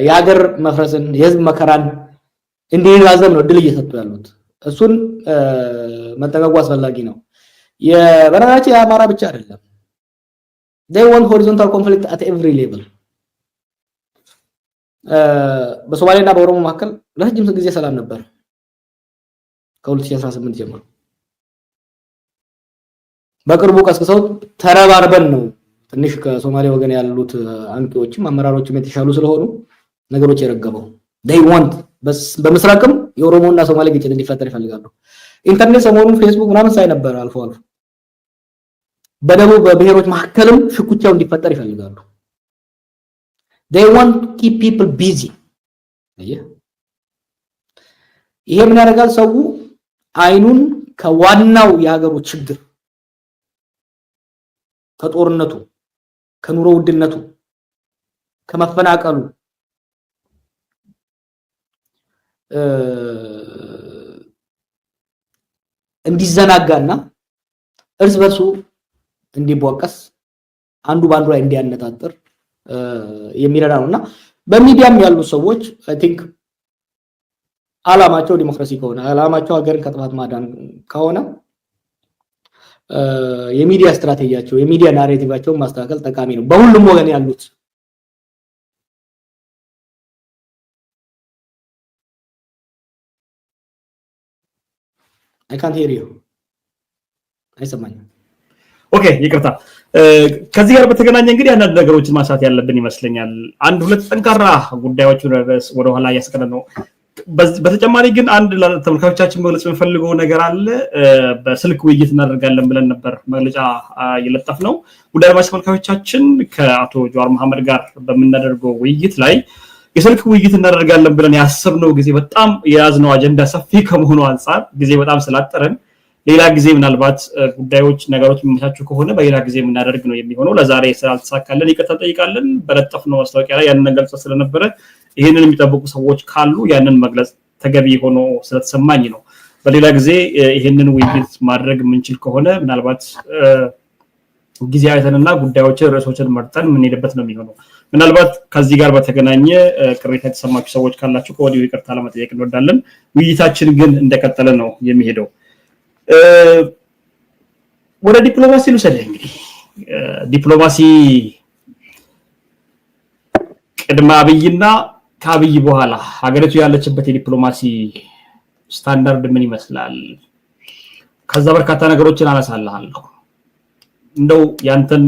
የሀገር መፍረስን የህዝብ መከራን እንዲራዘም ነው ድል እየሰጡ ያሉት። እሱን መጠንቀቁ አስፈላጊ ነው። የበረራቸው የአማራ ብቻ አይደለም። they want horizontal conflict at every level። በሶማሌና በኦሮሞ መካከል ለረጅም ጊዜ ሰላም ነበር ከ2018 ጀምሮ። በቅርቡ ቀስቅሰው ተረባርበን ነው ትንሽ ከሶማሌ ወገን ያሉት አንቂዎችም አመራሮችም የተሻሉ ስለሆኑ ነገሮች የረገበው። they want በመስራቅም የኦሮሞና ሶማሌ ግጭት እንዲፈጠር ይፈልጋሉ። ኢንተርኔት ሰሞኑን ፌስቡክ ምናምን ሳይ ነበር አልፎ አልፎ። በደቡብ በብሔሮች መካከልም ሽኩቻው እንዲፈጠር ይፈልጋሉ። they want to keep people busy። ይሄ ምን ያደርጋል? ሰው አይኑን ከዋናው የሀገሩ ችግር ከጦርነቱ፣ ከኑሮ ውድነቱ፣ ከመፈናቀሉ እንዲዘናጋና እርስ በርሱ እንዲቧቀስ አንዱ ባንዱ ላይ እንዲያነጣጥር የሚረዳ ነውና በሚዲያም ያሉ ሰዎች አይ ቲንክ አላማቸው ዲሞክራሲ ከሆነ አላማቸው ሀገርን ከጥፋት ማዳን ከሆነ የሚዲያ ስትራቴጂያቸው የሚዲያ ናሬቲቫቸውን ማስተካከል ጠቃሚ ነው በሁሉም ወገን ያሉት። I can't hear you። አይሰማኝም። ኦኬ ይቅርታ። ከዚህ ጋር በተገናኘ እንግዲህ አንዳንድ ነገሮችን ማንሳት ያለብን ይመስለኛል። አንድ ሁለት ጠንካራ ጉዳዮች ወደ ኋላ ያስቀረን ነው። በተጨማሪ ግን አንድ ለተመልካቾቻችን መግለጽ የምፈልገው ነገር አለ። በስልክ ውይይት እናደርጋለን ብለን ነበር መግለጫ የለጠፍነው። ውድ አድማጭ ተመልካቾቻችን ከአቶ ጀዋር መሐመድ ጋር በምናደርገው ውይይት ላይ የስልክ ውይይት እናደርጋለን ብለን ያሰብነው ጊዜ በጣም የያዝነው አጀንዳ ሰፊ ከመሆኑ አንፃር ጊዜ በጣም ስላጠረን ሌላ ጊዜ ምናልባት ጉዳዮች ነገሮች የሚመቻቹ ከሆነ በሌላ ጊዜ የምናደርግ ነው የሚሆነው። ለዛሬ ስላልተሳካልን ይቅርታ ጠይቃለን። በለጠፍነው ማስታወቂያ ላይ ያንን ገልጸ ስለነበረ ይሄንን የሚጠብቁ ሰዎች ካሉ ያንን መግለጽ ተገቢ ሆኖ ስለተሰማኝ ነው። በሌላ ጊዜ ይሄንን ውይይት ማድረግ የምንችል ከሆነ ምናልባት ጊዜ አይተንና ጉዳዮችን ርዕሶችን መርጠን የምንሄድበት ነው የሚሆነው። ምናልባት ከዚህ ጋር በተገናኘ ቅሬታ የተሰማችሁ ሰዎች ካላችሁ ከወዲሁ ይቅርታ ለመጠየቅ እንወዳለን። ውይይታችን ግን እንደቀጠለ ነው የሚሄደው። ወደ ዲፕሎማሲ ልውሰድህ። እንግዲህ ዲፕሎማሲ ቅድመ አብይና ከአብይ በኋላ ሀገሪቱ ያለችበት የዲፕሎማሲ ስታንዳርድ ምን ይመስላል? ከዛ በርካታ ነገሮችን አነሳልሃለሁ። እንደው ያንተን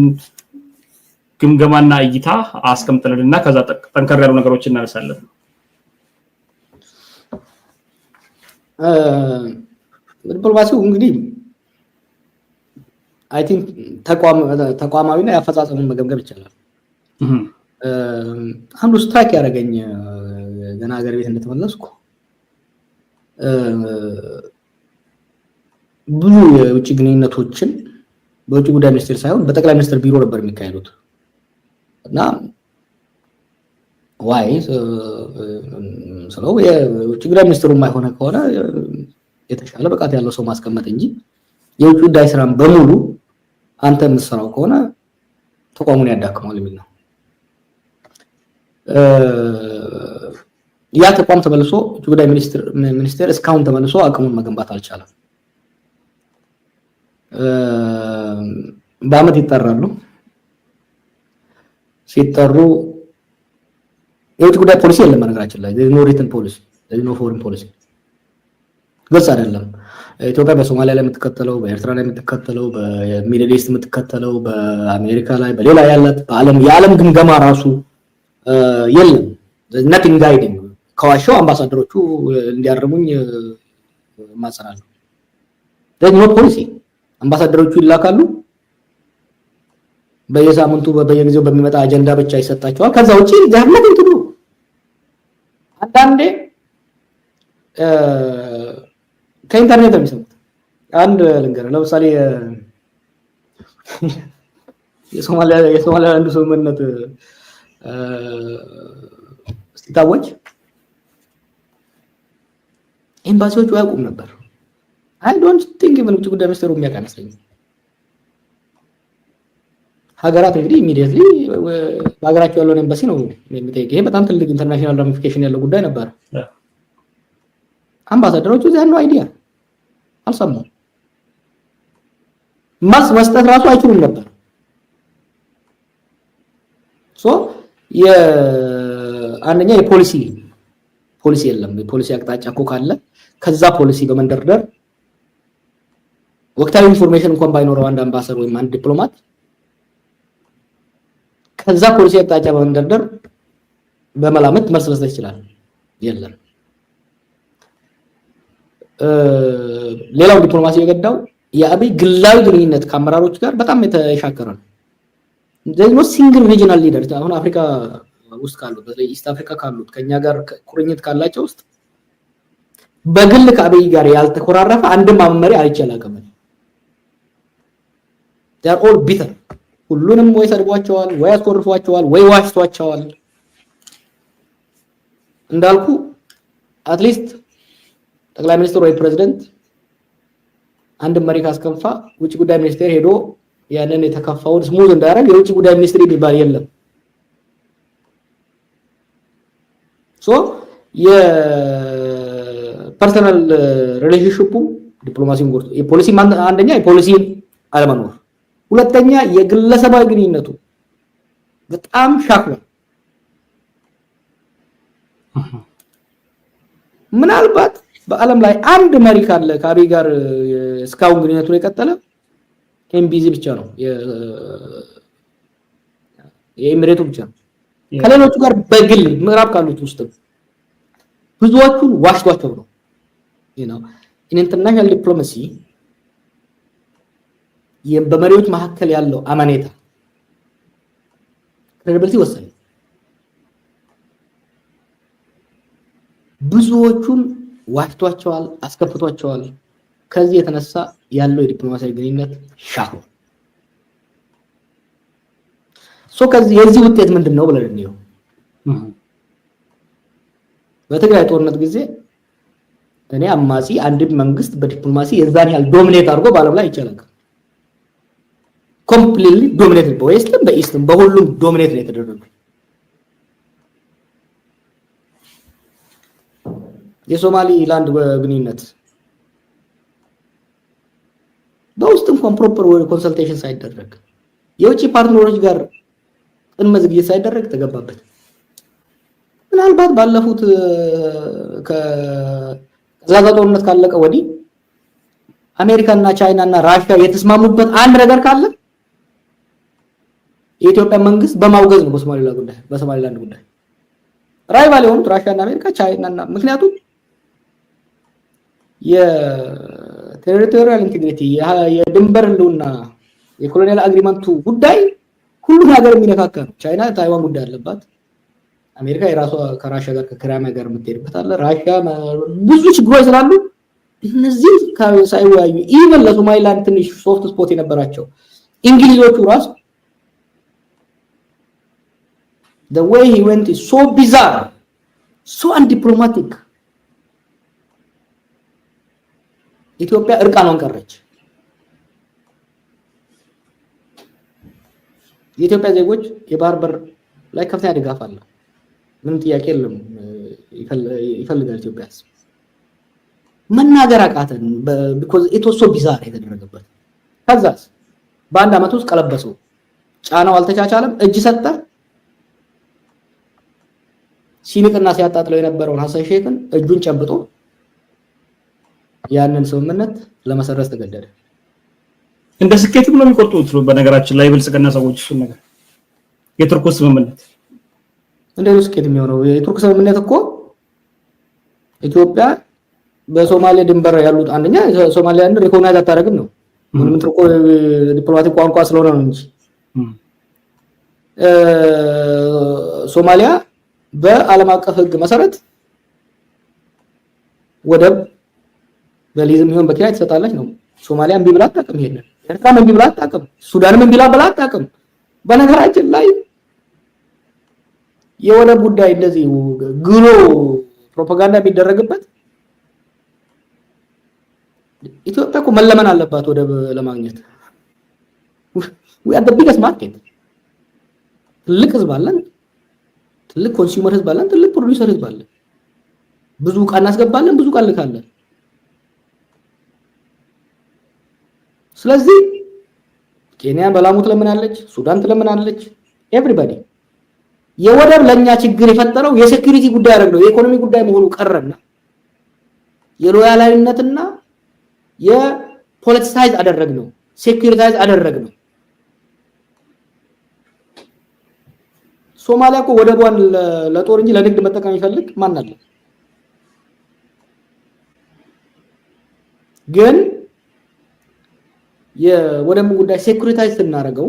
ግምገማና እይታ አስቀምጥልንና ከዛ ጠንከር ያሉ ነገሮችን እናነሳለን። ዲፕሎማሲው እንግዲህ አይ ቲንክ ተቋማዊና ያፈጻጸሙን መገምገም ይቻላል። አንዱ ስታክ ያደረገኝ ገና ሀገር ቤት እንደተመለስኩ ብዙ የውጭ ግንኙነቶችን በውጭ ጉዳይ ሚኒስቴር ሳይሆን በጠቅላይ ሚኒስትር ቢሮ ነበር የሚካሄዱት እና ዋይ ሰው የውጭ ጉዳይ ሚኒስትሩ የማይሆነ ከሆነ የተሻለ ብቃት ያለው ሰው ማስቀመጥ እንጂ የውጭ ጉዳይ ስራን በሙሉ አንተ የምትሰራው ከሆነ ተቋሙን ያዳክማል የሚል ነው። ያ ተቋም ተመልሶ ውጭ ጉዳይ ሚኒስቴር እስካሁን ተመልሶ አቅሙን መገንባት አልቻለም። በአመት ይጠራሉ። ሲጠሩ የውጭ ጉዳይ ፖሊሲ የለም። ነገራችን ላይ ኖ ሪትን ፖሊሲ ኖ ፎሬን ፖሊሲ ግልጽ አይደለም። ኢትዮጵያ በሶማሊያ ላይ የምትከተለው፣ በኤርትራ ላይ የምትከተለው፣ በሚድል ኢስት የምትከተለው፣ በአሜሪካ ላይ በሌላ ያላት የዓለም ግምገማ ራሱ የለም። nothing guiding። ከዋሻው አምባሳደሮቹ እንዲያርሙኝ ማጸናለሁ። there's no policy። አምባሳደሮቹ ይላካሉ። በየሳምንቱ በየጊዜው በሚመጣ አጀንዳ ብቻ ይሰጣቸዋል። ከዛ ውጪ ዛሬ እንትዱ አንዳንዴ ከኢንተርኔት የሚሰሙት አንድ ልንገር። ለምሳሌ የሶማሊያ አንዱ ስምምነት ሲታወጅ ኤምባሲዎቹ ያውቁም ነበር። I don't think even ውጭ ጉዳይ ሚኒስቴሩ የሚያውቅ አይመስለኝም። ሀገራት እንግዲህ ኢሚዲየትሊ በሀገራቸው ያለውን ኤምባሲ ነው የሚጠይቅ። ይሄ በጣም ትልቅ ኢንተርናሽናል ራሚፊኬሽን ያለው ጉዳይ ነበር። አምባሳደሮቹ እዚያ ያለው አይዲያ አልሰማም። መልስ መስጠት ራሱ አይችሉም ነበር። አንደኛ የፖሊሲ የለም። የፖሊሲ አቅጣጫ እኮ ካለ ከዛ ፖሊሲ በመንደርደር ወቅታዊ ኢንፎርሜሽን እንኳን ባይኖረው አንድ አምባሳደር ወይም አንድ ዲፕሎማት ከዛ ፖሊሲ አቅጣጫ በመንደርደር በመላመት መልስ መስጠት ይችላል። የለም። ሌላው ዲፕሎማሲ የገዳው የአብይ ግላዊ ግንኙነት ከአመራሮች ጋር በጣም የተሻከረ ነው። there is ሲንግል ሪጂናል ሊደር አሁን አፍሪካ ውስጥ ካሉት በተለይ ኢስት አፍሪካ ካሉት ከኛ ጋር ቁርኝት ካላቸው ውስጥ በግል ከአብይ ጋር ያልተኮራረፈ አንድም አመራር አይቻላቀም። they are all bitter ሁሉንም ወይ ሰድቧቸዋል ወይ አስቆርፏቸዋል ወይ ዋሽቷቸዋል። እንዳልኩ አትሊስት ጠቅላይ ሚኒስትር ወይ ፕሬዝዳንት አንድ መሪ ካስከፋ ውጭ ጉዳይ ሚኒስቴር ሄዶ ያንን የተከፋውን ስሙዝ እንዳያደርግ የውጭ ጉዳይ ሚኒስትሪ ቢባል የለም። የፐርሰናል ሪሌሽንሺፑ ዲፕሎማሲውን ጎርቶ የፖሊሲ አንደኛ የፖሊሲ አለመኖር፣ ሁለተኛ የግለሰባዊ ግንኙነቱ በጣም ሻክሯል። ምናልባት በአለም ላይ አንድ መሪ ካለ ከአብይ ጋር እስካሁን ግንኙነቱን የቀጠለ ኤምቢዚ ብቻ ነው፣ የኤሚሬቱ ብቻ ነው። ከሌሎቹ ጋር በግል ምዕራብ ካሉት ውስጥ ብዙዎቹን ዋሽቷቸው ነው። ኢንተርናሽናል ዲፕሎማሲ በመሪዎች መካከል ያለው አማኔታ ክሬዲቢሊቲ ወሳኝ። ብዙዎቹን ዋሽቷቸዋል፣ አስከፍቷቸዋል። ከዚህ የተነሳ ያለው የዲፕሎማሲያዊ ግንኙነት ሻሁ ከዚህ የዚህ ውጤት ምንድነው ብለን ነው በትግራይ ጦርነት ጊዜ እኔ አማጺ አንድ መንግስት በዲፕሎማሲ የዛን ያህል ዶሚኔት አድርጎ በአለም ላይ ይቻላል። ኮምፕሊትሊ ዶሚኔት በዌስትም በኢስትም በሁሉም ዶሚኔት ነው የተደረገው። የሶማሊ ላንድ ግንኙነት በውስጥ እንኳን ፕሮፐር ኮንሰልቴሽን ሳይደረግ የውጭ ፓርትነሮች ጋር ቅድመ ዝግጅት ሳይደረግ ተገባበት። ምናልባት ባለፉት ከዛዛ ጦርነት ካለቀ ወዲህ አሜሪካና ቻይናና ራሽያ የተስማሙበት አንድ ነገር ካለ የኢትዮጵያ መንግስት በማውገዝ ነው። በሶማሊላንድ ጉዳይ ራይቫል የሆኑት ራሽያና አሜሪካ ቻይናና ምክንያቱም የቴሪቶሪያል ኢንቴግሪቲ የድንበር ህልውና የኮሎኒያል አግሪመንቱ ጉዳይ ሁሉ ሀገር የሚነካካ ነው። ቻይና ታይዋን ጉዳይ አለባት። አሜሪካ የራሷ ከራሽያ ጋር ከክራይሚያ ጋር የምትሄድበት አለ። ራሽያ ብዙ ችግሮች ስላሉ እነዚህ ሳይወያዩ ኢቨን ለሶማሊላንድ ትንሽ ሶፍት ስፖት የነበራቸው እንግሊዞቹ ራሱ the way he went is so bizarre, so undiplomatic. ኢትዮጵያ እርቃኗን ቀረች። የኢትዮጵያ ዜጎች የባህር በር ላይ ከፍተኛ ድጋፍ አለ፣ ምንም ጥያቄ የለም። ይፈልጋል ኢትዮጵያ መናገር አቃተን because it was so bizarre የተደረገበት። ከዛስ በአንድ አመት ውስጥ ቀለበሰው። ጫናው አልተቻቻለም፣ እጅ ሰጠ። ሲንቅና ሲያጣጥለው የነበረውን ሐሰን ሼክን እጁን ጨብጦ ያንን ስምምነት ለመሰረዝ ተገደደ። እንደ ስኬትም ነው የሚቆርጡት። በነገራችን ላይ ብልጽግና ሰዎች እሱ ነገር የቱርክ ስምምነት እንደ ስኬት የሚሆነው የቱርክ ስምምነት እኮ ኢትዮጵያ በሶማሊያ ድንበር ያሉት አንደኛ ሶማሊያን ሪኮግናይዝ አታደርግም ነው። ምንም ትርቆ ዲፕሎማቲክ ቋንቋ ስለሆነ ነው እንጂ ሶማሊያ በዓለም አቀፍ ሕግ መሰረት ወደብ በሊዝም ይሁን በኪራይ ትሰጣለች ነው። ሶማሊያ እምቢ ብላ አታውቅም። ይሄንን ኤርትራም እምቢ ብላ አታውቅም። ሱዳንም እምቢ ብላ አታውቅም። በነገራችን ላይ የወደብ ጉዳይ እንደዚህ ግሎ ፕሮፓጋንዳ የሚደረግበት ኢትዮጵያ እኮ መለመን አለባት ወደብ ለማግኘት። we are the biggest market ትልቅ ህዝብ አለን፣ ትልቅ ኮንሱመር ህዝብ አለን፣ ትልቅ ፕሮዲዩሰር ህዝብ አለን። ብዙ ዕቃ እናስገባለን፣ ብዙ ዕቃ እንልካለን። ስለዚህ ኬንያ በላሙ ትለምናለች፣ ሱዳን ትለምናለች። ኤቭሪባዲ የወደብ ለኛ ችግር የፈጠረው የሴኩሪቲ ጉዳይ አይደለም፣ የኢኮኖሚ ጉዳይ መሆኑ ቀረና የሎያላዊነትና የፖለቲሳይዝ አደረግነው፣ ሴኩሪታይዝ አደረግነው። ሶማሊያ እኮ ወደቧን ለጦር እንጂ ለንግድ መጠቀም ይፈልግ ማን አለ? ግን የወደብ ጉዳይ ሴኩሪታይዝ ስናደርገው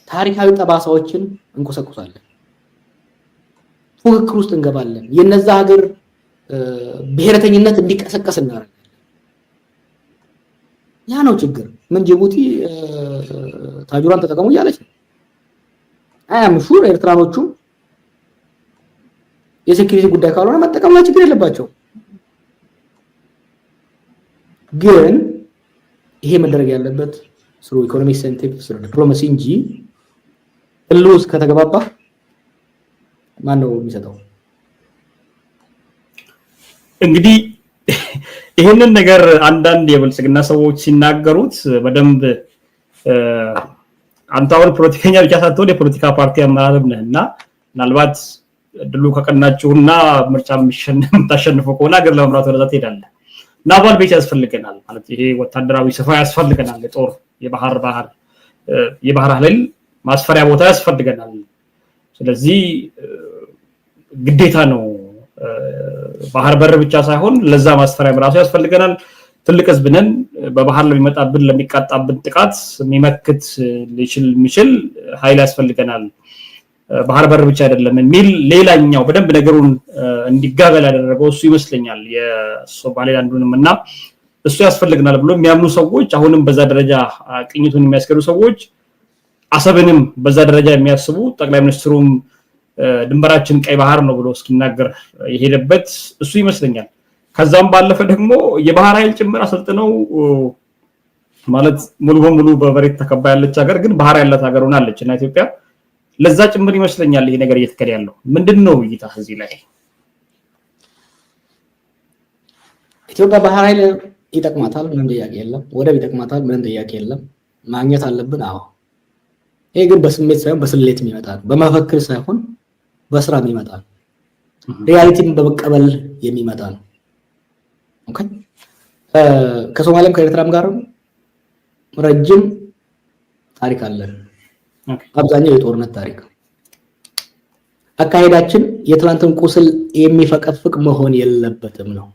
ታሪካዊ ጠባሳዎችን እንቆሰቁሳለን፣ ፉክክር ውስጥ እንገባለን፣ የነዛ ሀገር ብሔረተኝነት እንዲቀሰቀስ እናደርጋለን። ያ ነው ችግር። ምን ጅቡቲ ታጁራን ተጠቀሙ እያለች ነው። አያም ሹር ኤርትራኖቹ የሴኩሪቲ ጉዳይ ካልሆነ መጠቀም ላይ ችግር የለባቸው። ግን ይሄ መደረግ ያለበት ስሩ ኢኮኖሚ ኢንሴንቲቭ ስሩ ዲፕሎማሲ እንጂ እሉስ ከተገባባ ማን ነው የሚሰጠው? እንግዲህ ይሄንን ነገር አንዳንድ የብልጽግና ሰዎች ሲናገሩት በደንብ አንተ አሁን ፖለቲከኛ ብቻ ሳትሆን የፖለቲካ ፓርቲ አመራርም ነህና ምናልባት ድሉ ከቀናችሁና ምርጫ የምታሸንፈው ከሆነ ሀገር ለመምራት ወደዛ ትሄዳለህ። ናቫል ቤዝ ያስፈልገናል ማለት ይሄ ወታደራዊ ስፍራ ያስፈልገናል፣ የጦር የባህር ኃይል ማስፈሪያ ቦታ ያስፈልገናል። ስለዚህ ግዴታ ነው ባህር በር ብቻ ሳይሆን ለዛ ማስፈሪያ ራሱ ያስፈልገናል። ትልቅ ህዝብ ነን፣ በባህር ለሚቃጣብን ጥቃት የሚመክት የሚችል ኃይል ያስፈልገናል። ባህር በር ብቻ አይደለም የሚል ሌላኛው በደንብ ነገሩን እንዲጋበል ያደረገው እሱ ይመስለኛል። የሶማሌላንዱንም እና እሱ ያስፈልገናል ብሎ የሚያምኑ ሰዎች አሁንም በዛ ደረጃ ቅኝቱን የሚያስገዱ ሰዎች አሰብንም በዛ ደረጃ የሚያስቡ ጠቅላይ ሚኒስትሩም ድንበራችን ቀይ ባህር ነው ብሎ እስኪናገር የሄደበት እሱ ይመስለኛል። ከዛም ባለፈ ደግሞ የባህር ኃይል ጭምር አሰልጥነው ማለት ሙሉ በሙሉ በመሬት ተከባ ያለች ሀገር ግን ባህር ያላት ሀገር ሆናለች እና ኢትዮጵያ ለዛ ጭምር ይመስለኛል ይሄ ነገር እየተከደ ያለው። ምንድነው እይታ እዚህ ላይ? ኢትዮጵያ ባህር ኃይል ይጠቅማታል፣ ምንም ጥያቄ የለም። ወደብ ይጠቅማታል፣ ምንም ጥያቄ የለም። ማግኘት አለብን። አዎ፣ ይሄ ግን በስሜት ሳይሆን በስሌት የሚመጣ ነው። በመፈክር ሳይሆን በስራ የሚመጣ ነው። ሪያሊቲን በመቀበል የሚመጣ ነው። ኦኬ። ከሶማሊያም ከኤርትራም ጋር ረጅም ታሪክ አለን። አብዛኛው የጦርነት ታሪክ። አካሄዳችን የትላንትን ቁስል የሚፈቀፍቅ መሆን የለበትም ነው።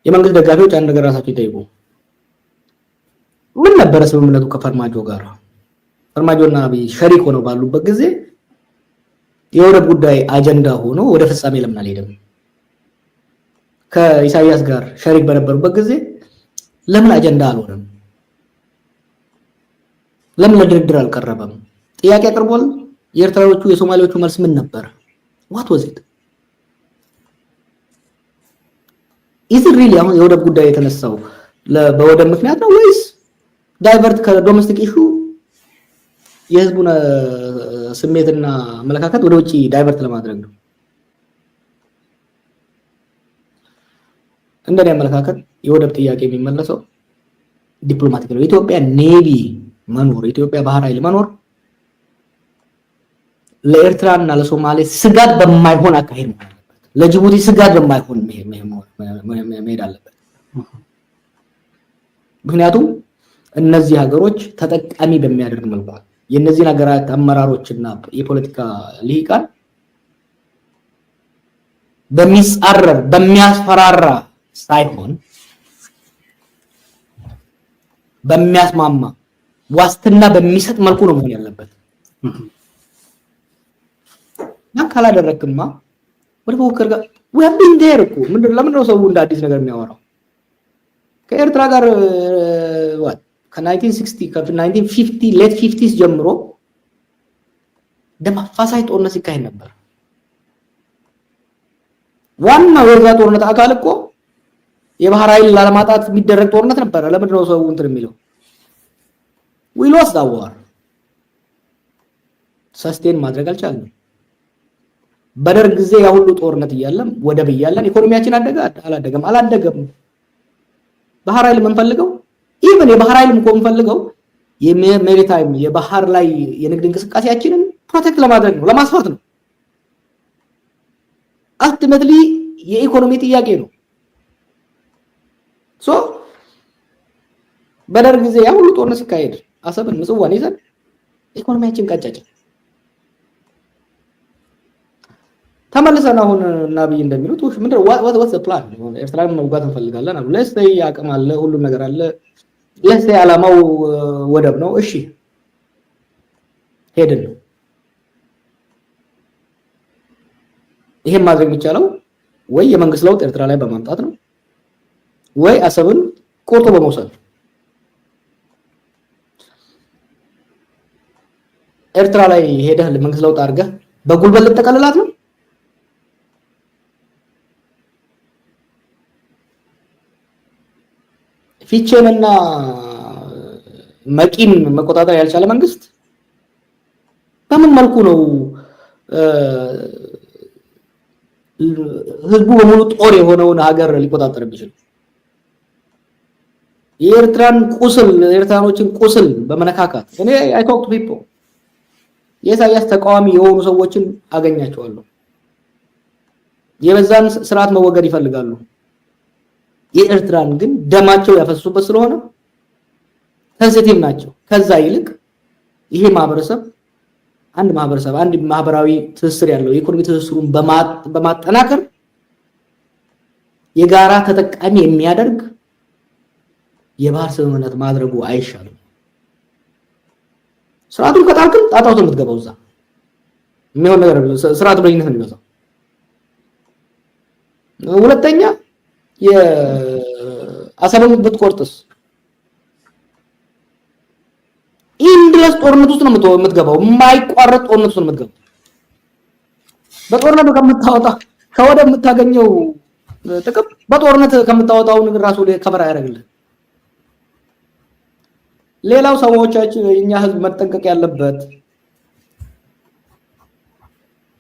የመንግስት ደጋፊዎች አንድ ነገር ራሳቸው ይጠይቁ። ምን ነበር ስምምነቱ ከፈርማጆ ጋር? ፈርማጆና አብይ ሸሪክ ሆነው ባሉበት ጊዜ የወደብ ጉዳይ አጀንዳ ሆኖ ወደ ፍጻሜ ለምን አልሄደም? ከኢሳያስ ጋር ሸሪክ በነበሩበት ጊዜ ለምን አጀንዳ አልሆነም? ለምን ለድርድር አልቀረበም? ጥያቄ አቅርቧል። የኤርትራዎቹ የሶማሌዎቹ መልስ ምን ነበር? what was it? is it really አሁን የወደብ ጉዳይ የተነሳው በወደብ ምክንያት ነው ወይስ ዳይቨርት ከዶሜስቲክ ኢሹ የህዝቡን ስሜትና አመለካከት ወደ ውጪ ዳይቨርት ለማድረግ ነው? እንደኔ አመለካከት የወደብ ጥያቄ የሚመለሰው ዲፕሎማቲክ ነው። ኢትዮጵያ ኔቪ መኖር፣ ኢትዮጵያ ባህር ኃይል መኖር ለኤርትራና ለሶማሌ ስጋት በማይሆን አካሄድ ነው ያለበት። ለጅቡቲ ስጋት በማይሆን መሄድ አለበት። ምክንያቱም እነዚህ ሀገሮች ተጠቃሚ በሚያደርግ መልኩ የነዚህን ሀገራት አመራሮችና የፖለቲካ ልሂቃን በሚጻረር በሚያስፈራራ ሳይሆን በሚያስማማ ዋስትና በሚሰጥ መልኩ ነው መሆን ያለበት። ካላደረክማ ወደ ፉክክር ጋር we have been there እኮ ለምን ነው ሰው እንደ አዲስ ነገር የሚያወራው? ከኤርትራ ጋር ከ1960 ከ1950 ሌት 50s ጀምሮ ደም አፋሳሽ ጦርነት ሲካሄድ ነበር። ዋናው የዛ ጦርነት አካል እኮ የባህር ኃይል ላለማጣት የሚደረግ ጦርነት ነበር። ለምን ነው ሰው እንትን የሚለው? we lost that war ሰስቴን ማድረግ አልቻልንም። በደርግ ጊዜ ያ ሁሉ ጦርነት እያለም ወደብ እያለን ኢኮኖሚያችን አላደገም። ባህር ኃይል የምንፈልገው ኢቭን የባህር ኃይል የምንፈልገው የሜሪታይም የባህር ላይ የንግድ እንቅስቃሴያችንን ፕሮቴክት ለማድረግ ነው፣ ለማስፋት ነው። አልቲሜትሊ የኢኮኖሚ ጥያቄ ነው። በደርግ ጊዜ ያ ሁሉ ጦርነት ሲካሄድ አሰብን ምጽዋን ይዘን ኢኮኖሚያችን ቀጨጨ። ተመልሰን አሁን ናብይ እንደሚሉት ምንድነው what's the plan? ኤርትራን መውጋት እንፈልጋለን አሉ። ለስተይ አቅም አለ፣ ሁሉ ነገር አለ። ለስተይ ዓላማው ወደብ ነው። እሺ ሄድን ነው። ይሄን ማድረግ የሚቻለው ወይ የመንግስት ለውጥ ኤርትራ ላይ በማምጣት ነው ወይ አሰብን ቆርጦ በመውሰድ። ኤርትራ ላይ ሄደህ ለመንግስት ለውጥ አድርገህ በጉልበት ልትጠቀልላት ነው? ፊቼንና መቂን መቆጣጠር ያልቻለ መንግስት በምን መልኩ ነው ህዝቡ በሙሉ ጦር የሆነውን ሀገር ሊቆጣጠር የሚችል? የኤርትራን ቁስል የኤርትራኖችን ቁስል በመነካካት እኔ I talk to people የኢሳያስ ተቃዋሚ የሆኑ ሰዎችን አገኛቸዋለሁ። የበዛን ስርዓት መወገድ ይፈልጋሉ። የኤርትራን ግን ደማቸው ያፈሱበት ስለሆነ ሴንሲቲቭ ናቸው። ከዛ ይልቅ ይሄ ማህበረሰብ አንድ ማህበራዊ ትስስር ያለው የኢኮኖሚ ትስስሩን በማጠናከር የጋራ ተጠቃሚ የሚያደርግ የባህር ስምምነት ማድረጉ አይሻልም? ስርዓቱን ከጣልክም ጣጣው የምትገባው እዛ የሚሆን ነገር ስርዓቱ በይነት ነው የሚመጣው። ሁለተኛ የአሰብን ብትቆርጥስ ኢንድለስ ጦርነት ውስጥ ነው የምትገባው። የማይቋረጥ ጦርነት ውስጥ ነው የምትገባው። በጦርነቱ ከወደ የምታገኘው ጥቅም በጦርነት ከምታወጣው ነገር ራሱ ከበራ ያደርግልህ። ሌላው ሰዎቻችን የኛ ህዝብ መጠንቀቅ ያለበት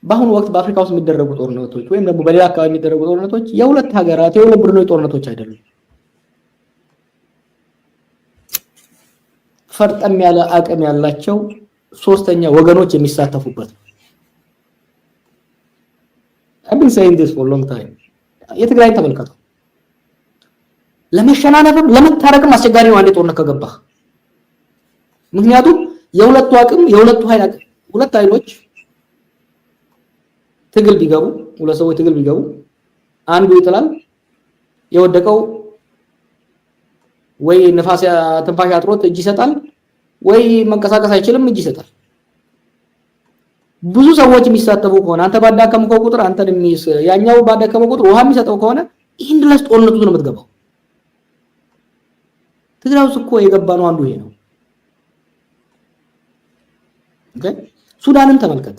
በአሁኑ ወቅት በአፍሪካ ውስጥ የሚደረጉ ጦርነቶች ወይም ደግሞ በሌላ አካባቢ የሚደረጉ ጦርነቶች የሁለት ሀገራት የሁለት ቡድኖች ጦርነቶች አይደሉም። ፈርጠም ያለ አቅም ያላቸው ሶስተኛ ወገኖች የሚሳተፉበት ነው። I've been saying this for a long time. የትግራይን ተመልከቱ። ለመሸናነፍም ለመታረቅም አስቸጋሪ ነው አንዴ ጦርነት ከገባህ። ምክንያቱም የሁለቱ አቅም የሁለቱ ኃይል አቅም ሁለት ኃይሎች ትግል ቢገቡ ሁለት ሰዎች ትግል ቢገቡ አንዱ ይጥላል፣ የወደቀው ወይ ነፋስ ትንፋሽ አጥሮት እጅ ይሰጣል፣ ወይ መንቀሳቀስ አይችልም እጅ ይሰጣል። ብዙ ሰዎች የሚሳተፉ ከሆነ አንተ ባዳከመው ቁጥር አንተን ያኛው ባዳከመው ቁጥር ውሃ የሚሰጠው ከሆነ ይሄን ድረስ ጦርነቱ ነው የምትገባው። ትግራይ ውስጥ እኮ የገባነው አንዱ ይሄ ነው። ሱዳንን ተመልከት።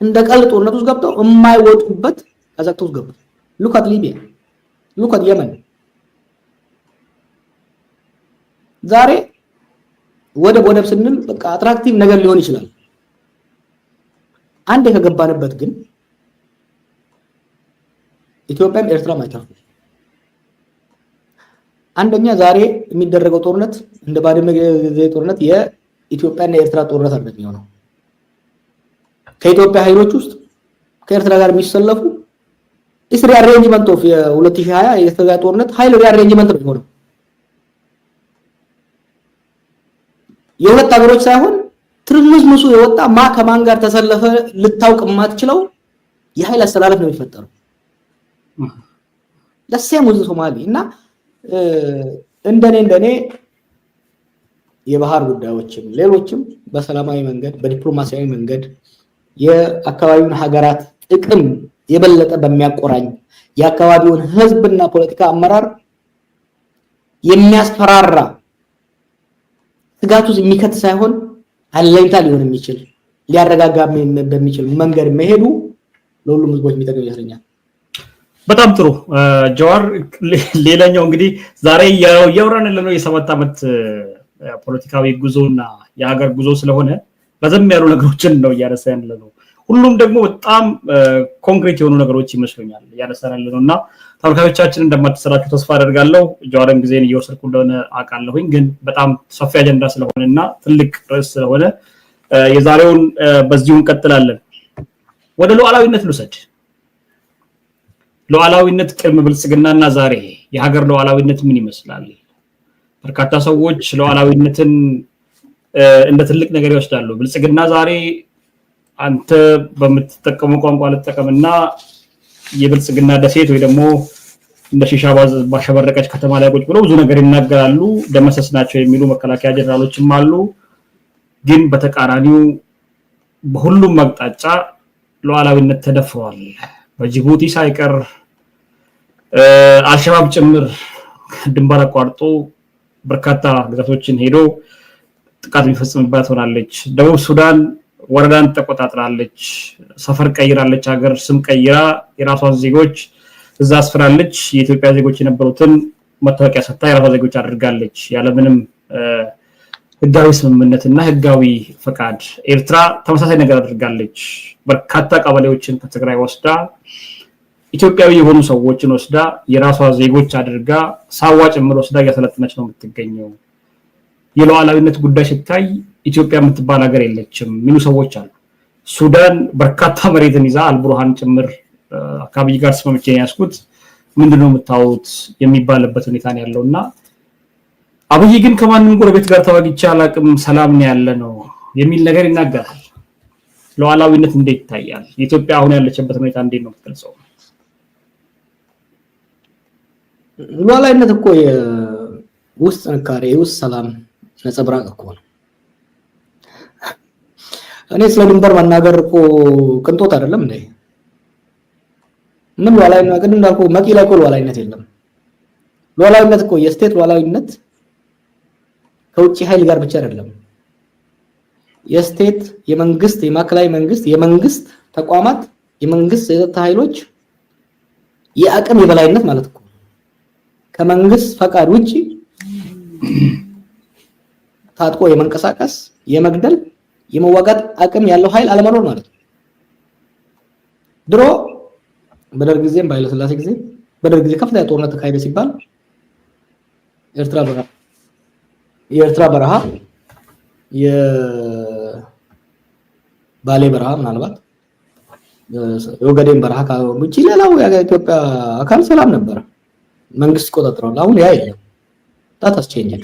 እንደ ቀል ጦርነት ውስጥ ገብተው የማይወጡበት አዘቅት ውስጥ ገብተው look at Libya, look at Yemen። ዛሬ ወደብ ስንል በቃ አትራክቲቭ ነገር ሊሆን ይችላል። አንዴ ከገባንበት ግን ኢትዮጵያም ኤርትራም አይተርፉ። አንደኛ ዛሬ የሚደረገው ጦርነት እንደ ባድመ ጦርነት የኢትዮጵያና የኤርትራ ጦርነት አይደለም ነው። ከኢትዮጵያ ኃይሎች ውስጥ ከኤርትራ ጋር የሚሰለፉ ኢስሪ አሬንጅመንት ኦፍ የ2020 የኤርትራ ጦርነት ኃይል ሪአሬንጅመንት ነው የሆነው። የሁለት ሀገሮች ሳይሆን ትርምስምሱ የወጣ ከማን ጋር ተሰለፈ ልታውቅ የማትችለው የኃይል አስተላለፍ ነው የሚፈጠረው። ለሴም ወዝ ሶማሊ እና እንደኔ የባህር ጉዳዮችም ሌሎችም በሰላማዊ መንገድ በዲፕሎማሲያዊ መንገድ የአካባቢውን ሀገራት ጥቅም የበለጠ በሚያቆራኝ የአካባቢውን ህዝብና ፖለቲካ አመራር የሚያስፈራራ ስጋት ውስጥ የሚከት ሳይሆን አለኝታ ሊሆን የሚችል ሊያረጋጋ በሚችል መንገድ መሄዱ ለሁሉም ህዝቦች የሚጠቅም ይመስለኛል። በጣም ጥሩ ጀዋር። ሌላኛው እንግዲህ ዛሬ ያወራን ያለነው የ7 ዓመት ፖለቲካዊ ጉዞና የሀገር ጉዞ ስለሆነ ረዘም ያሉ ነገሮችን ነው እያነሳን ያለነው። ሁሉም ደግሞ በጣም ኮንክሪት የሆኑ ነገሮች ይመስሉኛል እያነሳን ያለነውና ተመልካቾቻችን እንደማትሰራችሁ ተስፋ አደርጋለሁ። ጀዋርም ጊዜን እየወሰድኩ እንደሆነ አውቃለሁኝ፣ ግን በጣም ሰፊ አጀንዳ ስለሆነና ትልቅ ርዕስ ስለሆነ የዛሬውን በዚሁ እንቀጥላለን። ወደ ሉዓላዊነት ልውሰድ። ሉዓላዊነት ቅድመ ብልጽግናና ዛሬ የሀገር ሉዓላዊነት ምን ይመስላል? በርካታ ሰዎች ሉዓላዊነትን እንደ ትልቅ ነገር ይወስዳሉ። ብልጽግና ዛሬ አንተ በምትጠቀመው ቋንቋ ልጠቀምና የብልጽግና ደሴት ወይ ደግሞ እንደ ሺሻ ባሸበረቀች ከተማ ላይ ቁጭ ብለው ብዙ ነገር ይናገራሉ። ደመሰስ ናቸው የሚሉ መከላከያ ጀነራሎችም አሉ። ግን በተቃራኒው በሁሉም አቅጣጫ ሉዓላዊነት ተደፍሯል። በጅቡቲ ሳይቀር አልሸባብ ጭምር ድንበር አቋርጦ በርካታ ግዛቶችን ሄዶ ጥቃት የሚፈጽምባት ሆናለች። ደቡብ ሱዳን ወረዳን ተቆጣጥራለች። ሰፈር ቀይራለች። ሀገር ስም ቀይራ የራሷን ዜጎች እዛ አስፈራለች። የኢትዮጵያ ዜጎች የነበሩትን መታወቂያ ሰጥታ የራሷ ዜጎች አድርጋለች ያለምንም ህጋዊ ስምምነትና ህጋዊ ፈቃድ። ኤርትራ ተመሳሳይ ነገር አድርጋለች። በርካታ ቀበሌዎችን ከትግራይ ወስዳ ኢትዮጵያዊ የሆኑ ሰዎችን ወስዳ የራሷ ዜጎች አድርጋ ሳዋ ጭምር ወስዳ እያሰለጠነች ነው የምትገኘው። የሉዓላዊነት ጉዳይ ሲታይ ኢትዮጵያ የምትባል ሀገር የለችም የሚሉ ሰዎች አሉ። ሱዳን በርካታ መሬትን ይዛ አልቡርሃን ጭምር አካባቢ ጋር ስመምቼ ያስኩት ምንድነው የምታዩት የሚባልበት ሁኔታ ነው ያለውና አብይ ግን ከማንም ጎረቤት ጋር ተዋግቼ አላቅም ሰላም ነው ያለ ነው የሚል ነገር ይናገራል። ሉዓላዊነት እንዴት ይታያል? የኢትዮጵያ አሁን ያለችበት ሁኔታ እንዴት ነው የምትገልጸው? ሉዓላዊነት እኮ የውስጥ ጥንካሬ የውስጥ ሰላም ነጸብራቅ እኮ ነው። እኔ ስለ ድንበር መናገር እኮ ቅንጦት አይደለም እንዴ? ምን ሉዓላዊነት ግን እንዳልኩ መቂ ላይ እኮ ሉዓላዊነት የለም። ሉዓላዊነት እኮ የስቴት ሉዓላዊነት ከውጭ ኃይል ጋር ብቻ አይደለም። የስቴት የመንግስት የማዕከላዊ መንግስት የመንግስት ተቋማት የመንግስት የጸጥታ ኃይሎች የአቅም የበላይነት ማለት እኮ ከመንግስት ፈቃድ ውጪ ታጥቆ የመንቀሳቀስ የመግደል የመዋጋት አቅም ያለው ኃይል አለመኖር ማለት ነው። ድሮ በደርግ ጊዜም በኃይለሥላሴ ጊዜ በደርግ ጊዜ ከፍተኛ ጦርነት ተካሄደ ሲባል የኤርትራ በረሃ የባሌ በረሃ ምናልባት የኦጋዴን በረሃ ውጪ ሌላው የኢትዮጵያ አካል ሰላም ነበር፣ መንግስት ቆጣጥሯል። አሁን ያ የለም። ታታስ ቼንጅ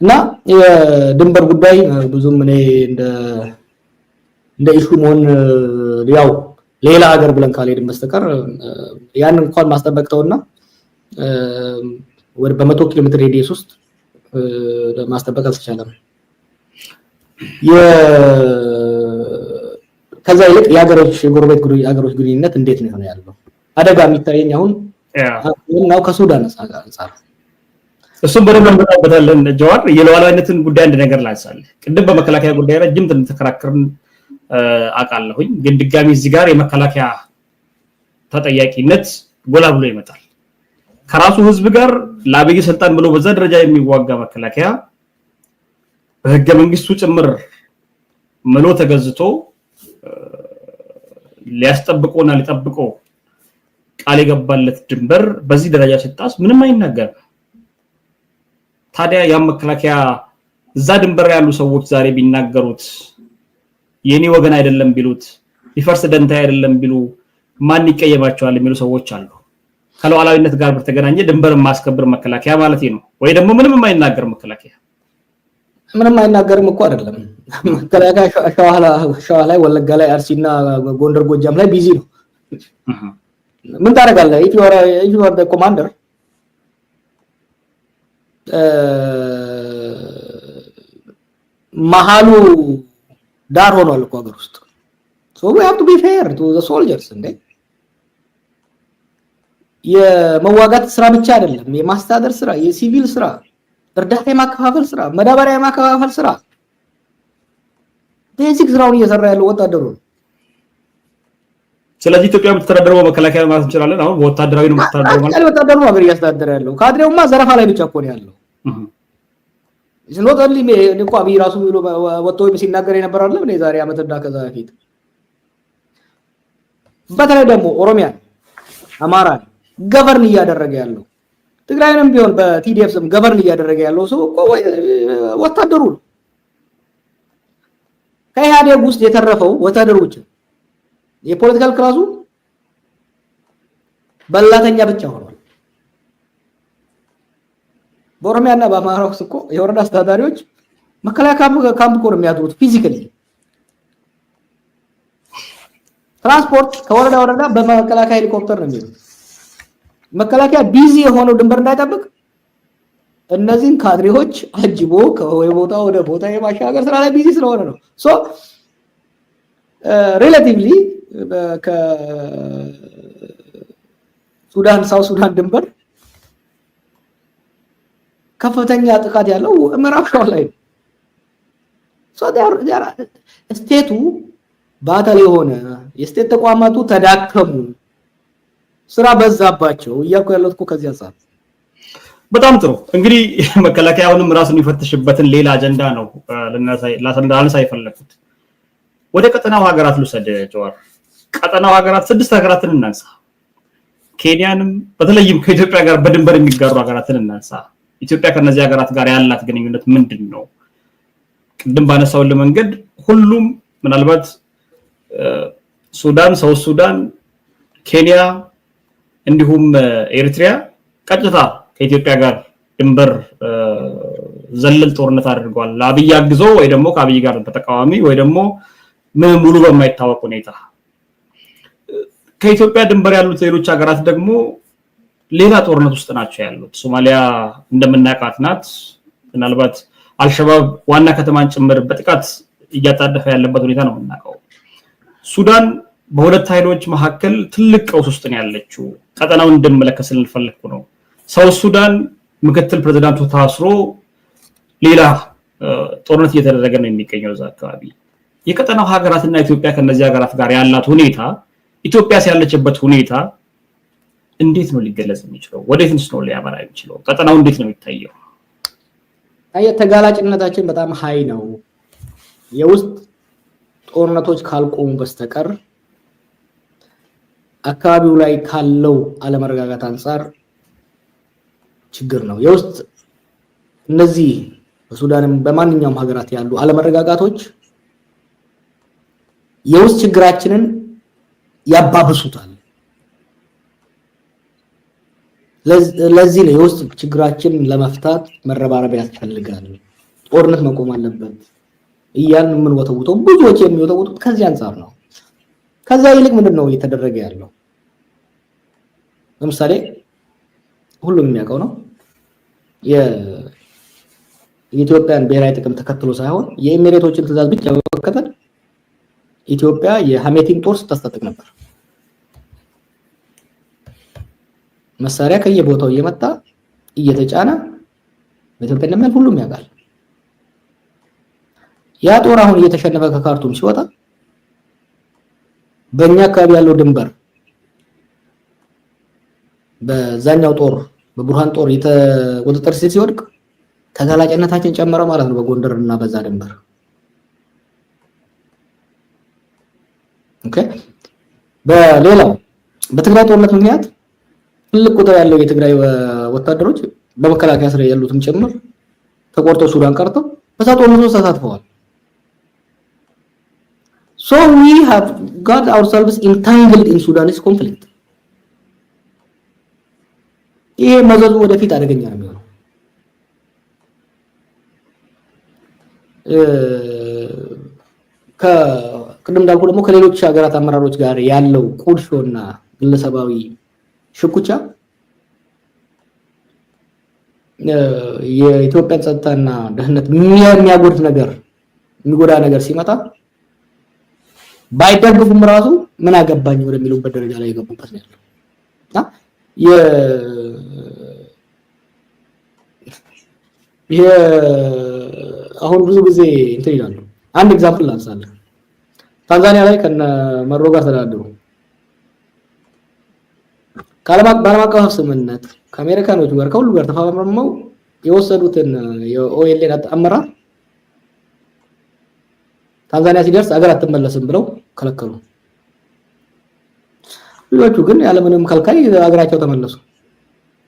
እና የድንበር ጉዳይ ብዙም እኔ እንደ ኢሹ መሆን ያው ሌላ ሀገር ብለን ካልሄድን በስተቀር ያን እንኳን ማስጠበቅ ተውና ወደ በ100 ኪሎ ሜትር ሬዲየስ ውስጥ ማስጠበቅ አልተቻለም። ከዛ ይልቅ የጎረቤት ሀገሮች ግንኙነት እንዴት ነው ያለው? አደጋ የሚታየኝ አሁን ነው ከሱዳን አንፃር። እሱም በደንብ እንበታለን። ጀዋር የሉዓላዊነትን ጉዳይ አንድ ነገር ላንሳልህ። ቅድም በመከላከያ ጉዳይ ረጅም ተከራክረን አውቃለሁኝ፣ ግን ድጋሚ እዚህ ጋር የመከላከያ ተጠያቂነት ጎላ ብሎ ይመጣል። ከራሱ ህዝብ ጋር ለአብይ ስልጣን ብሎ በዛ ደረጃ የሚዋጋ መከላከያ በህገ መንግስቱ ጭምር ምሎ ተገዝቶ ሊያስጠብቀውና ሊጠብቀው ቃል የገባለት ድንበር በዚህ ደረጃ ሲጣስ ምንም አይናገርም። ታዲያ ያ መከላከያ እዛ ድንበር ያሉ ሰዎች ዛሬ ቢናገሩት የኔ ወገን አይደለም ቢሉት ሊፈርስ ደንታ አይደለም ቢሉ ማን ይቀየማቸዋል የሚሉ ሰዎች አሉ። ከሉዓላዊነት ጋር በተገናኘ ድንበር ማስከበር መከላከያ ማለት ነው ወይ ደግሞ ምንም የማይናገር መከላከያ? ምንም አይናገርም እኮ አይደለም። መከላከያ ሸዋ ላይ ወለጋ ላይ አርሲና ጎንደር ጎጃም ላይ ቢዚ ነው። ምን ታደርጋለህ? if you are the commander መሃሉ ዳር ሆኗል እኮ ሀገር ውስጥ so we have to be fair to the soldiers እንዴ የመዋጋት ስራ ብቻ አይደለም፣ የማስተዳደር ስራ፣ የሲቪል ስራ፣ እርዳታ የማከፋፈል ስራ፣ መዳበሪያ የማከፋፈል ስራ ቤዚክ ስራውን እየሰራ ያለው ወታደሩ ነው። ስለዚህ ኢትዮጵያ የምትተዳደረው በመከላከያ ማለት እንችላለን። አሁን ወታደራዊ ነው የምትተዳደረው ማለት ወታደሩ ሀገር እያስተዳደረ ያለው ካድሬውማ ዘረፋ ላይ ብቻ እኮ ነው ያለው። not only me እኮ አብይ ራሱ ብሎ ወጥቶ ሲናገር የነበር አይደለም እኔ ዛሬ አመትና ከዛ በፊት በተለይ ደግሞ ኦሮሚያ አማራ ገቨርን እያደረገ ያለው ትግራይንም ቢሆን በቲዲኤፍ ስም ገቨርን እያደረገ ያለው ሰው እኮ ወታደሩ ነው። ከኢህአዴግ ውስጥ የተረፈው ወታደሮች የፖለቲካል ክላሱ በላተኛ ብቻ ሆኗል። በኦሮሚያና በአማራ ውስጥ እኮ የወረዳ አስተዳዳሪዎች መከላከያ ካምፕ እኮ ነው የሚያድሩት ፊዚካሊ። ትራንስፖርት ከወረዳ ወረዳ በመከላከያ ሄሊኮፕተር ነው የሚሄዱት። መከላከያ ቢዚ የሆነው ድንበር እንዳይጠብቅ እነዚህን ካድሬዎች አጅቦ ከቦታ ወደ ቦታ የማሻገር ስራ ላይ ቢዚ ስለሆነ ነው። ሶ ሪሌቲቭሊ ከሱዳን ሳውት ሱዳን ድንበር ከፍተኛ ጥቃት ያለው ምዕራብ ሸዋ ላይ ነው። ሶ ስቴቱ ባታል የሆነ የስቴት ተቋማቱ ተዳከሙ፣ ስራ በዛባቸው እያልኩ ያለሁት እኮ ከዚህ አንፃር። በጣም ጥሩ እንግዲህ መከላከያውንም ራሱን የሚፈትሽበትን ሌላ አጀንዳ ነው ላነሳ የፈለኩት። ወደ ቀጠናው ሀገራት ልውሰድ ጀዋር። ቀጠናው ሀገራት 6 ሀገራትን እናንሳ። ኬንያንም በተለይም ከኢትዮጵያ ጋር በድንበር የሚጋሩ ሀገራትን እናንሳ። ኢትዮጵያ ከነዚህ ሀገራት ጋር ያላት ግንኙነት ምንድነው? ቅድም ባነሳው ለመንገድ ሁሉም ምናልባት ሱዳን፣ ሳውት ሱዳን፣ ኬንያ እንዲሁም ኤርትሪያ ቀጥታ ከኢትዮጵያ ጋር ድንበር ዘለል ጦርነት አድርገዋል። አብይ አግዞ ወይ ደግሞ ከአብይ ጋር ተቃዋሚ ወይ ደግሞ ሙሉ በማይታወቅ ሁኔታ። ከኢትዮጵያ ድንበር ያሉት ሌሎች ሀገራት ደግሞ ሌላ ጦርነት ውስጥ ናቸው ያሉት። ሶማሊያ እንደምናውቃት ናት። ምናልባት አልሸባብ ዋና ከተማን ጭምር በጥቃት እያጣደፈ ያለበት ሁኔታ ነው የምናውቀው። ሱዳን በሁለት ኃይሎች መካከል ትልቅ ቀውስ ውስጥ ነው ያለችው። ቀጠናውን እንደምመለከት ስለፈልኩ ነው። ሳውት ሱዳን ምክትል ፕሬዝዳንቱ ታስሮ ሌላ ጦርነት እየተደረገ ነው የሚገኘው እዛ አካባቢ። የቀጠናው ሀገራትና ኢትዮጵያ ከነዚህ ሀገራት ጋር ያላት ሁኔታ፣ ኢትዮጵያስ ያለችበት ሁኔታ እንዴት ነው ሊገለጽ የሚችለው? ወዴትስ ነው ሊያመራ የሚችለው? ቀጠናው እንዴት ነው የሚታየው? ተጋላጭነታችን በጣም ሃይ ነው። የውስጥ ጦርነቶች ካልቆሙ በስተቀር አካባቢው ላይ ካለው አለመረጋጋት አንፃር ችግር ነው። የውስጥ እነዚህ በሱዳንም በማንኛውም ሀገራት ያሉ አለመረጋጋቶች የውስጥ ችግራችንን ያባብሱታል። ለዚህ ነው የውስጥ ችግራችን ለመፍታት መረባረብ ያስፈልጋል፣ ጦርነት መቆም አለበት እያልን የምንወተውተው ብዙዎች የሚወተውቱት ከዚህ አንፃር ነው። ከዛ ይልቅ ምንድነው እየተደረገ ያለው? ለምሳሌ ሁሉም የሚያውቀው ነው የኢትዮጵያን ብሔራዊ ጥቅም ተከትሎ ሳይሆን የኤሚሬቶችን ትዕዛዝ ብቻ በመከተል ኢትዮጵያ የሐሜቲን ጦር ስታስታጥቅ ነበር። መሳሪያ ከየቦታው እየመጣ እየተጫነ በኢትዮጵያ እንደምን ሁሉም ያውቃል። ያ ጦር አሁን እየተሸነፈ ከካርቱም ሲወጣ በእኛ አካባቢ ያለው ድንበር በዛኛው ጦር በቡርሃን ጦር የተቆጣጠረ ሲወድቅ ተጋላጭነታችን ጨመረ ማለት ነው በጎንደር እና በዛ ድንበር። ኦኬ በሌላው በትግራይ ጦርነት ምክንያት ትልቅ ቁጥር ያለው የትግራይ ወታደሮች በመከላከያ ስር ያሉትም ጭምር ተቆርጠው ሱዳን ቀርተው በዛ ጦርነት ውስጥ ተሳትፈዋል። So we have got ourselves entangled in Sudanese conflict. ይሄ መዘዙ ወደፊት አደገኛ ነው የሚሆነው። ከቅድም እንዳልኩ ደግሞ ከሌሎች ሀገራት አመራሮች ጋር ያለው ቁርሾና ግለሰባዊ ሽኩቻ የኢትዮጵያን ጸጥታና ደህንነት የሚያጎድፍ ነገር የሚጎዳ ነገር ሲመጣ ባይደግፉም ራሱ ምን አገባኝ ወደሚሉበት ደረጃ ላይ የገቡበት ነው ያለው። አሁን ብዙ ጊዜ እንትን ይላሉ። አንድ ኤግዛምፕል ላንሳለን። ታንዛኒያ ላይ ከነ መሮ ጋር ተዳደሩ። በዓለም አቀፍ ስምምነት ከአሜሪካኖች ጋር ከሁሉ ጋር ተፋርመው የወሰዱትን የኦኤልኤን አመራር ታንዛኒያ ሲደርስ አገር አትመለስም ብለው ከለከሉ። ልጆቹ ግን ያለምንም ከልካይ አገራቸው ተመለሱ።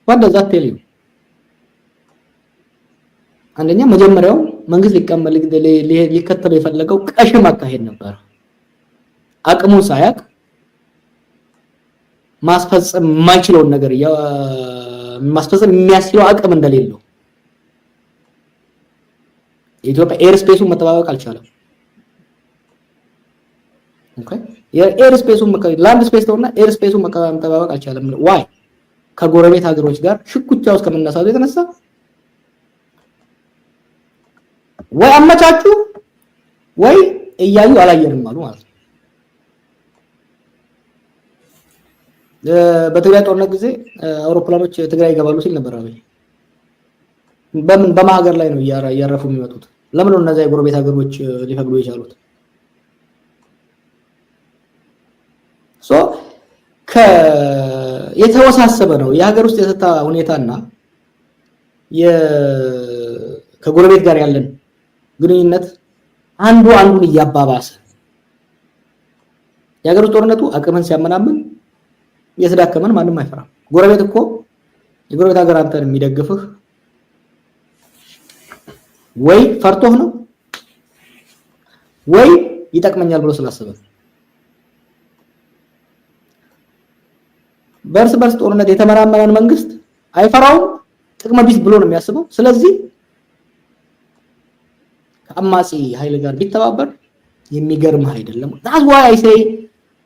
ወደዛ ተልዩ አንደኛ መጀመሪያው መንግስት ሊከተለው የፈለገው ቀሽም አካሄድ ነበር። አቅሙን ሳያቅ ማስፈጸም የማይችለውን ነገር ማስፈጸም የሚያስችለው አቅም እንደሌለው የኢትዮጵያ ኤር ስፔሱን መጠባበቅ አልቻለም። ኦኬ የኤር ስፔሱን ላንድ ስፔስ ተውና ኤር ስፔሱን መጠባበቅ አልቻለም። ዋይ ከጎረቤት ሀገሮች ጋር ሽኩቻ ውስጥ ከመነሳቱ የተነሳ ወይ አመቻቹ ወይ እያዩ አላየንም አሉ ማለት ነው። በትግራይ ጦርነት ጊዜ አውሮፕላኖች ትግራይ ይገባሉ ሲል ነበር አብይ። በማሀገር ላይ ነው እያረፉ የሚመጡት? ለምን ነው እነዛ የጎረቤት ሀገሮች ሊፈቅዱ የቻሉት? የተወሳሰበ ነው የሀገር ውስጥ የጸጥታ ሁኔታና ከጎረቤት ጋር ያለን ግንኙነት አንዱ አንዱን እያባባሰ የሀገር ውስጥ ጦርነቱ አቅምን ሲያመናምን የተዳከመን ማንም አይፈራም። ጎረቤት እኮ የጎረቤት ሀገር አንተን የሚደግፍህ ወይ ፈርቶህ ነው ወይ ይጠቅመኛል ብሎ ስላሰበ። በርስ ጦርነት የተመናመነን መንግስት አይፈራውም፣ ጥቅመ ቢስ ብሎ ነው የሚያስበው። ስለዚህ ከአማጺ ኃይል ጋር ቢተባበር የሚገርም አይደለም። that's why I say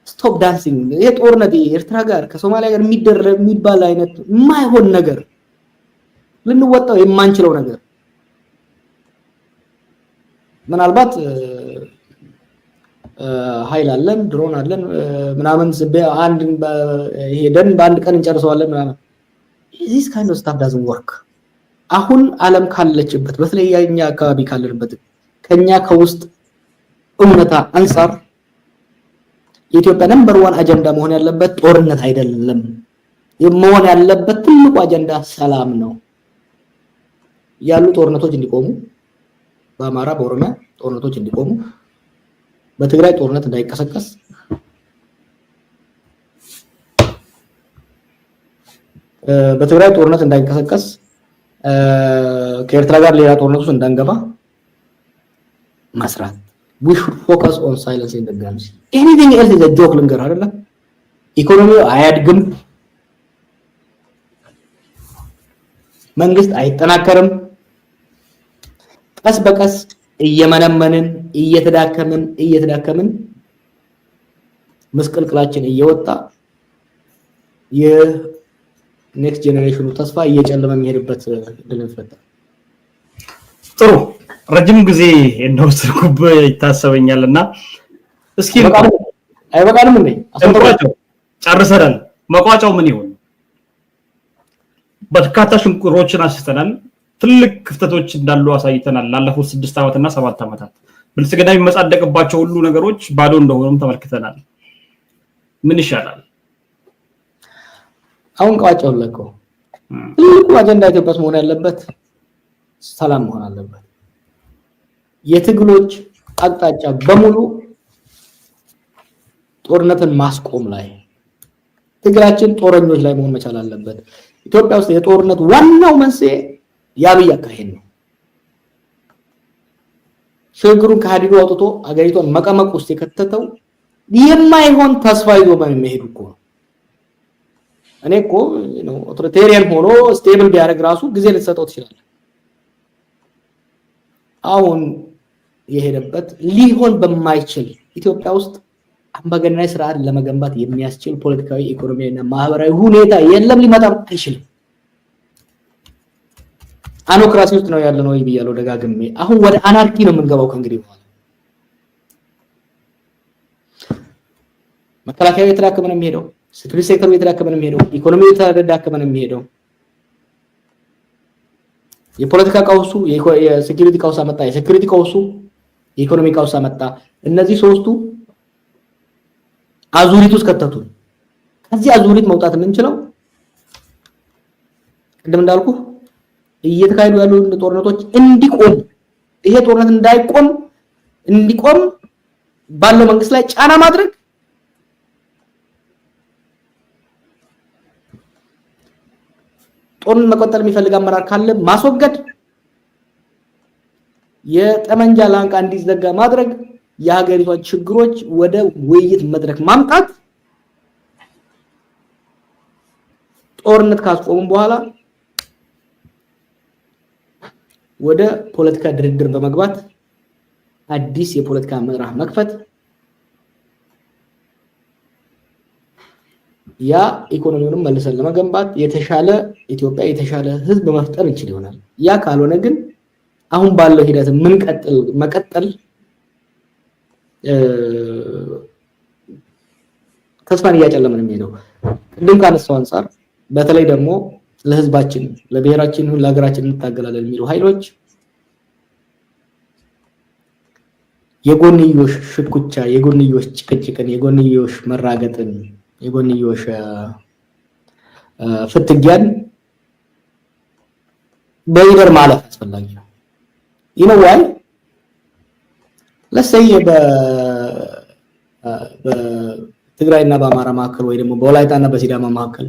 stop dancing። ይሄ ጦርነት ኤርትራ ጋር ከሶማሊያ ጋር የሚደረግ የሚባል አይነት የማይሆን ነገር ልንወጣው የማንችለው ነገር ምናልባት ኃይል አለን ድሮን አለን ምናምን አንድ ሄደን በአንድ ቀን እንጨርሰዋለን ምናምን this kind of stuff doesn't work። አሁን ዓለም ካለችበት በተለያየ አካባቢ ካለንበት ከኛ ከውስጥ እውነታ አንፃር የኢትዮጵያ ነምበር 1 አጀንዳ መሆን ያለበት ጦርነት አይደለም። መሆን ያለበት ትልቁ አጀንዳ ሰላም ነው። ያሉ ጦርነቶች እንዲቆሙ፣ በአማራ በኦሮሚያ ጦርነቶች እንዲቆሙ፣ በትግራይ ጦርነት እንዳይቀሰቀስ ከኤርትራ ጋር ሌላ ጦርነት ውስጥ እንዳንገባ መስራት። we should focus on silencing the guns. anything else is a joke ልንገር አይደለ? ኢኮኖሚው አያድግም፣ መንግስት አይጠናከርም። ቀስ በቀስ እየመነመንን እየተዳከምን መስቀልቅላችን እየወጣ የኔክስት ጄነሬሽኑ ተስፋ እየጨለመ የሚሄድበት ድል ይፈጠራል። ጥሩ ረጅም ጊዜ እንደወሰድኩብ ይታሰበኛልና እስኪ አይበቃንም እንዴ? አሰምቷቸው ጨርሰናል። መቋጫው ምን ይሆን? በርካታ ሽንቁሮችን አስተናል። ትልቅ ክፍተቶች እንዳሉ አሳይተናል። ላለፉት 6 ዓመትና 7 ዓመታት ብልጽግና የሚመጻደቅባቸው ሁሉ ነገሮች ባዶ እንደሆኑም ተመልክተናል። ምን ይሻላል? አሁን ቋጫው ለቀው ትልቁ አጀንዳ ኢትዮጵያ መሆን ያለበት ሰላም መሆን አለበት። የትግሎች አቅጣጫ በሙሉ ጦርነትን ማስቆም ላይ ትግራችን ጦረኞች ላይ መሆን መቻል አለበት። ኢትዮጵያ ውስጥ የጦርነት ዋናው መንስኤ የአብይ አካሄድ ነው። ሽግሩን ከሀዲዱ አውጥቶ አገሪቷን መቀመቅ ውስጥ የከተተው የማይሆን ተስፋ ይዞ በመሄድ እኮ ነው። እኔ እኮ ኦቶሪቴሪያን ሆኖ ስቴብል ቢያደርግ ራሱ ጊዜ ልትሰጠው ትችላለህ። አሁን የሄደበት ሊሆን በማይችል ኢትዮጵያ ውስጥ አምባገነናዊ ስርዓት ለመገንባት የሚያስችል ፖለቲካዊ፣ ኢኮኖሚያዊና ማህበራዊ ሁኔታ የለም፣ ሊመጣም አይችልም። አኖክራሲ ውስጥ ነው ያለነው ይብያለው ደጋግሜ። አሁን ወደ አናርኪ ነው የምንገባው ከእንግዲህ በኋላ። መከላከያ የተዳከመ ነው የሚሄደው፣ ሴኩሪቲ ሴክተሩ የተዳከመ ነው የሚሄደው፣ ኢኮኖሚው የተዳከመ ነው የሚሄደው። የፖለቲካ ቀውሱ የሴኩሪቲ ቀውስ አመጣ፣ የሴኩሪቲ ቀውሱ የኢኮኖሚ ቀውስ አመጣ። እነዚህ ሶስቱ አዙሪት ውስጥ ከተቱን። ከዚህ አዙሪት መውጣት የምንችለው ቅድም እንዳልኩ እየተካሄዱ ያሉ ጦርነቶች እንዲቆም ይሄ ጦርነት እንዲቆም ባለው መንግስት ላይ ጫና ማድረግ ጦርነት መቆጠል የሚፈልግ አመራር ካለ ማስወገድ የጠመንጃ ላንቃ እንዲዘጋ ማድረግ የሀገሪቷን ችግሮች ወደ ውይይት መድረክ ማምጣት ጦርነት ካስቆሙ በኋላ ወደ ፖለቲካ ድርድር በመግባት አዲስ የፖለቲካ ምዕራፍ መክፈት ያ ኢኮኖሚውንም መልሰን ለመገንባት የተሻለ ኢትዮጵያ የተሻለ ህዝብ መፍጠር እንችል ይሆናል። ያ ካልሆነ ግን አሁን ባለው ሂደት መቀጠል ተስፋን እያጨለመ ነው የሚሄደው። ቅድም ካነሳው አንፃር በተለይ ደግሞ ለህዝባችን ለብሔራችን ለሀገራችን እንታገላለን የሚሉ ኃይሎች የጎንዮሽ ሽኩቻ የጎንዮሽ ጭቅጭቅን የጎንዮሽ መራገጥን የጎንዮሽ ፍትጊያን በይደር ማለፍ አስፈላጊ ነው። ይነዋል ለሰይ በትግራይና በአማራ መካከል ወይ ደግሞ በወላይታና በሲዳማ መካከል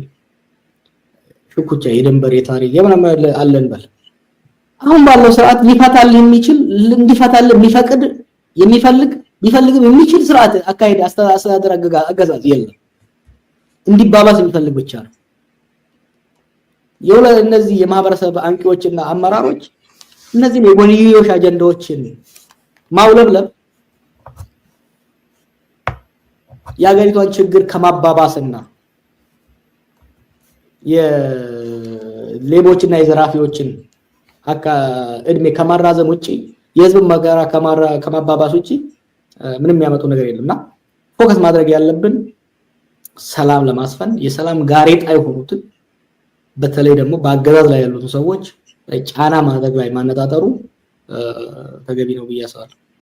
ሽኩቻ የድንበር የታሪክ የምንም አለን በል አሁን ባለው ስርዓት ሊፈታል የሚችል እንዲፈታል የሚፈቅድ ቢፈልግም የሚችል ስርዓት አካሄድ አስተዳደር አገዛዝ የለም። እንዲባባስ የሚፈልግ ብቻ ነው። እነዚህ የማህበረሰብ አንቂዎችና አመራሮች እነዚህ የጎንዮሽ አጀንዳዎችን ማውለብለብ የሀገሪቷን ችግር ከማባባስና የሌቦችና የዘራፊዎችን እድሜ ከማራዘም ውጪ የህዝብ መከራ ከማባባስ ውጪ ምንም የሚያመጡ ነገር የለምና ፎከስ ማድረግ ያለብን ሰላም ለማስፈን የሰላም ጋሬጣ የሆኑትን በተለይ ደግሞ በአገዛዝ ላይ ያሉት ሰዎች ጫና ማድረግ ላይ ማነጣጠሩ ተገቢ ነው ብዬ አስባለሁ።